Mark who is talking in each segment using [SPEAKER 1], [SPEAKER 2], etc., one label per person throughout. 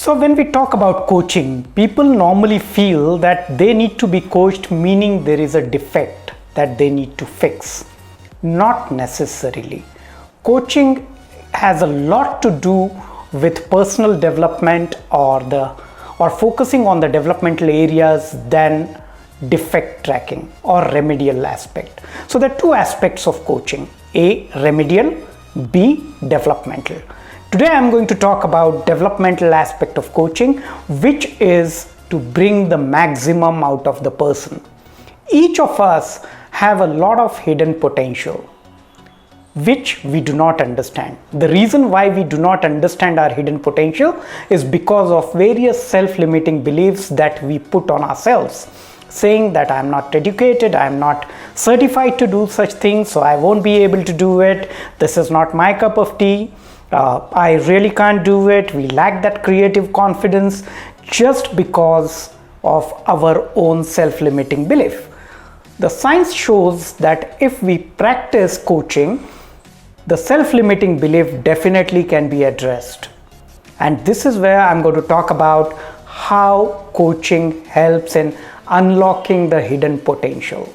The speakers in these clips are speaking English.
[SPEAKER 1] So when we talk about coaching, people normally feel that they need to be coached, meaning there is a defect that they need to fix. Not necessarily. Coaching has a lot to do with personal development or focusing on the developmental areas than defect tracking or remedial aspect. So there are two aspects of coaching: A, remedial; B, developmental. Today I am going to talk about developmental aspect of coaching, which is to bring the maximum out of the person. Each of us have a lot of hidden potential which we do not understand. The reason why we do not understand our hidden potential is because of various self-limiting beliefs that we put on ourselves, saying that I am not educated, I am not certified to do such things, so I won't be able to do it. This is not my cup of tea. I really can't do it. We lack that creative confidence just because of our own self-limiting belief. The science shows that if we practice coaching, the self-limiting belief definitely can be addressed. And this is where I'm going to talk about how coaching helps in unlocking the hidden potential.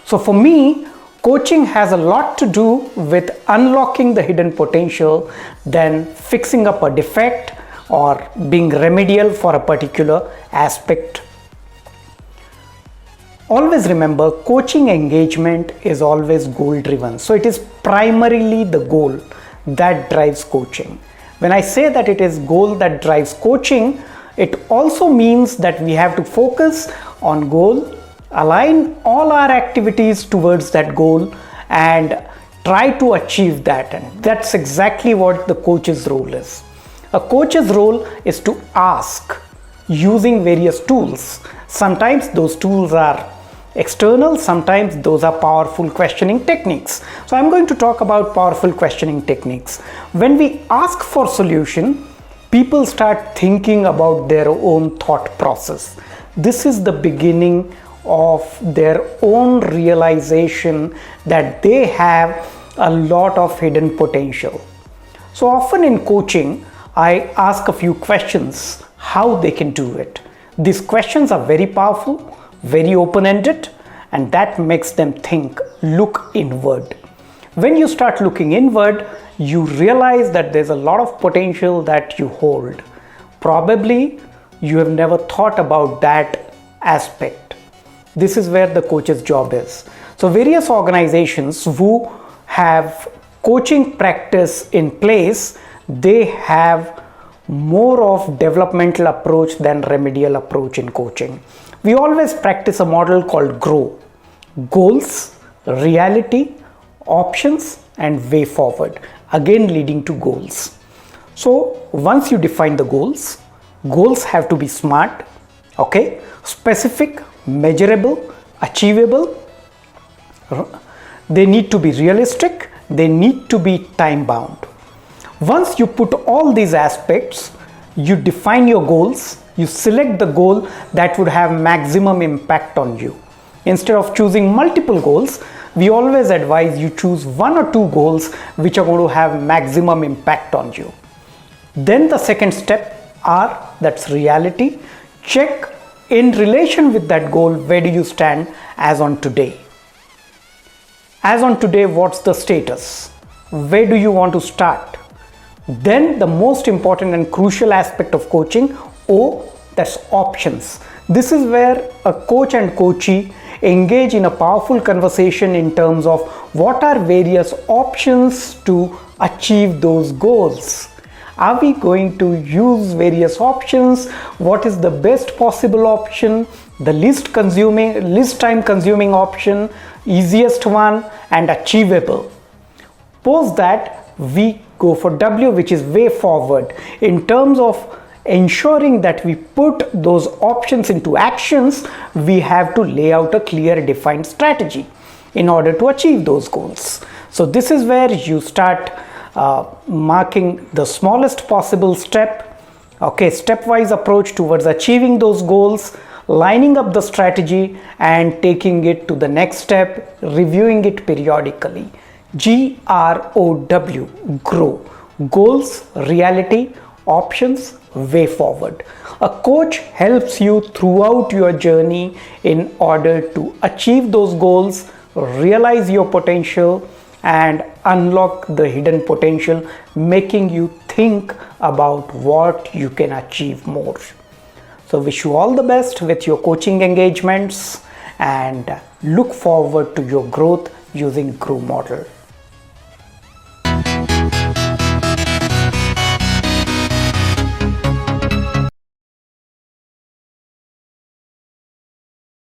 [SPEAKER 1] So for me, coaching has a lot to do with unlocking the hidden potential than fixing up a defect or being remedial for a particular aspect. Always remember, coaching engagement is always goal driven. So it is primarily the goal that drives coaching. When I say that it is goal that drives coaching, it also means that we have to focus on goal, align all our activities towards that goal and try to achieve that. And that's exactly what the coach's role is. A coach's role is to ask using various tools. Sometimes those tools are external, sometimes those are powerful questioning techniques. So I'm going to talk about powerful questioning techniques. When we ask for solution, people start thinking about their own thought process. This is the beginning of their own realization that they have a lot of hidden potential. So often in coaching, I ask a few questions how they can do it. These questions are very powerful, very open-ended, and that makes them think, look inward. When you start looking inward, you realize that there's a lot of potential that you hold. Probably you have never thought about that aspect. This is where the coach's job is. So various organizations who have coaching practice in place, they have more of developmental approach than remedial approach in coaching. We always practice a model called GROW: goals, reality, options, and way forward, again leading to goals. So once you define the goals have to be SMART, okay, specific, measurable, achievable. They need to be realistic, they need to be time bound. Once you put all these aspects, you define your goals, you select the goal that would have maximum impact on you. Instead of choosing multiple goals, we always advise you choose one or two goals which are going to have maximum impact on you. Then the second step that's reality. Check in relation with that goal, where do you stand as on today? As on today, what's the status? Where do you want to start? Then the most important and crucial aspect of coaching, that's options. This is where a coach and coachee engage in a powerful conversation in terms of what are various options to achieve those goals. Are we going to use various options? What is the best possible option? The least time consuming option, easiest one, and achievable. Post that, we go for W, which is way forward, in terms of ensuring that we put those options into actions. We have to lay out a clear defined strategy in order to achieve those goals. So this is where you start marking the smallest possible step, okay, stepwise approach towards achieving those goals, lining up the strategy and taking it to the next step, reviewing it periodically. GROW, grow, goals, reality, options, way forward. A coach helps you throughout your journey in order to achieve those goals, realize your potential, and unlock the hidden potential, making you think about what you can achieve more. So wish you all the best with your coaching engagements and look forward to your growth using Groove Model.